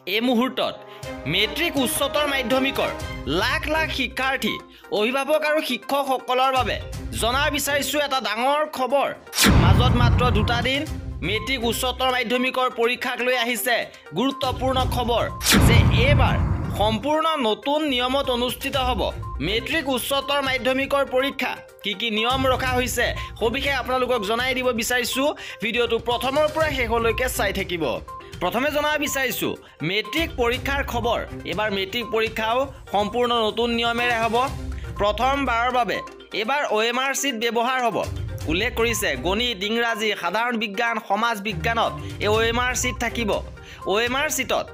এই মুহূৰ্তত মেট্ৰিক উচ্চতৰ মাধ্যমিকৰ লাখ লাখ শিক্ষাৰ্থী অভিভাৱক আৰু শিক্ষকসকলৰ বাবে জনাৰ বিচাৰিছোঁ এটা ডাঙৰ খবৰ। মাজত মাত্ৰ দুটা দিন মেট্ৰিক উচ্চতৰ মাধ্যমিকৰ পৰীক্ষাক লৈ আহিছে গুৰুত্বপূৰ্ণ খবৰ যে এইবাৰ সম্পূৰ্ণ নতুন নিয়মত অনুষ্ঠিত হ'ব মেট্ৰিক উচ্চতৰ মাধ্যমিকৰ পৰীক্ষা। কি নিয়ম ৰখা হৈছে সবিশেষ আপোনালোকক জনাই দিব বিচাৰিছোঁ। ভিডিঅ'টো প্ৰথমৰ পৰা শেষলৈকে চাই থাকিব। প্ৰথমে জনাব বিচাৰিছোঁ মেট্ৰিক পৰীক্ষাৰ খবৰ। এইবাৰ মেট্ৰিক পৰীক্ষাও সম্পূৰ্ণ নতুন নিয়মেৰে হ'ব। প্ৰথমবাৰৰ বাবে এইবাৰ OMR চিট ব্যৱহাৰ হ'ব। উল্লেখ কৰিছে গণিত, ইংৰাজী, সাধাৰণ বিজ্ঞান, সমাজ বিজ্ঞানত এই OMR চিট থাকিব। OMR চিটত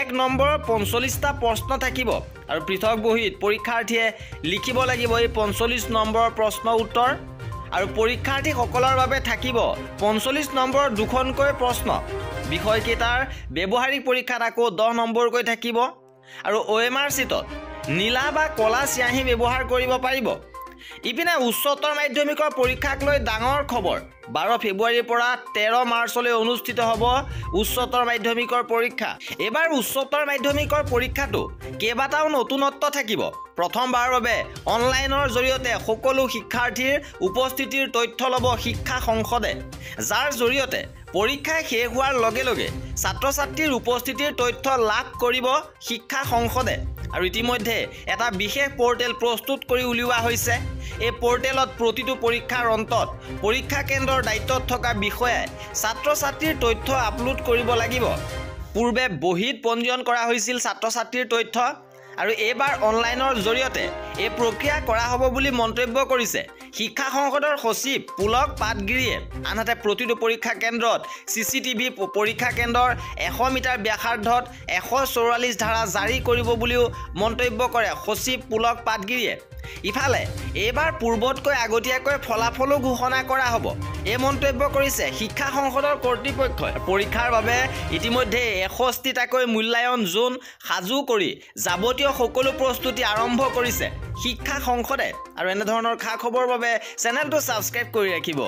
1 নম্বৰৰ 45টা প্ৰশ্ন থাকিব আৰু পৃথক বহীত পৰীক্ষাৰ্থীয়ে লিখিব লাগিব এই 45 নম্বৰৰ প্ৰশ্ন উত্তৰ। আৰু পৰীক্ষাৰ্থীসকলৰ বাবে থাকিব 45 নম্বৰৰ দুখনকৈ প্ৰশ্ন। বিষয়কেইটাৰ ব্যৱহাৰিক পৰীক্ষাত আকৌ 10 নম্বৰকৈ থাকিব। আৰু OMR চিটত নীলা বা কলা চিয়াহী ব্যৱহাৰ কৰিব পাৰিব। ইপিনে উচ্চতৰ মাধ্যমিকৰ পৰীক্ষাক লৈ ডাঙৰ খবৰ। 12 ফেব্ৰুৱাৰীৰ পৰা 13 মাৰ্চলৈ অনুষ্ঠিত হ'ব উচ্চতৰ মাধ্যমিকৰ পৰীক্ষা। এইবাৰ উচ্চতৰ মাধ্যমিকৰ পৰীক্ষাটো কেইবাটাও নতুনত্ব থাকিব। প্ৰথমবাৰৰ বাবে অনলাইনৰ জৰিয়তে সকলো শিক্ষাৰ্থীৰ উপস্থিতিৰ তথ্য ল'ব শিক্ষা সংসদে, যাৰ জৰিয়তে পৰীক্ষা শেষ হোৱাৰ লগে লগে ছাত্ৰ ছাত্ৰীৰ উপস্থিতিৰ তথ্য লাভ কৰিব শিক্ষা সংসদে। আৰু ইতিমধ্যে এটা বিশেষ পৰ্টেল প্ৰস্তুত কৰি উলিওৱা হৈছে। এই পৰ্টেলত প্ৰতিটো পৰীক্ষাৰ অন্তত পৰীক্ষা কেন্দ্ৰৰ দায়িত্বত থকা বিষয়াই ছাত্ৰ ছাত্ৰীৰ তথ্য আপলোড কৰিব লাগিব। পূৰ্বে বহীত পঞ্জীয়ন কৰা হৈছিল ছাত্ৰ ছাত্ৰীৰ তথ্য আৰু এইবাৰ অনলাইনৰ জৰিয়তে এই প্ৰক্ৰিয়া কৰা হ'ব বুলি মন্তব্য কৰিছে শিক্ষা সংসদৰ সচিব পুলক পাটগিৰিয়ে। আনহাতে প্ৰতিটো পৰীক্ষা কেন্দ্ৰত CCTV পৰীক্ষা কেন্দ্ৰৰ 100 মিটাৰ ব্যাসাৰ্ধত 144 ধাৰা জাৰি কৰিব বুলিও মন্তব্য কৰে সচিব পুলক পাটগিৰিয়ে। ইফালে এইবাৰ পূৰ্বতকৈ আগতীয়াকৈ ফলাফলো ঘোষণা কৰা হ'ব এই মন্তব্য কৰিছে শিক্ষা সংসদৰ কৰ্তৃপক্ষই। পৰীক্ষাৰ বাবে ইতিমধ্যে 61টাকৈ মূল্যায়ন জোন সাজু কৰি যাৱতীয় সকলো প্ৰস্তুতি আৰম্ভ কৰিছে শিক্ষা সংসদে। আৰু এনেধৰণৰ খা খবৰৰ বাবে চেনেলটো ছাবস্ক্ৰাইব কৰি ৰাখিব।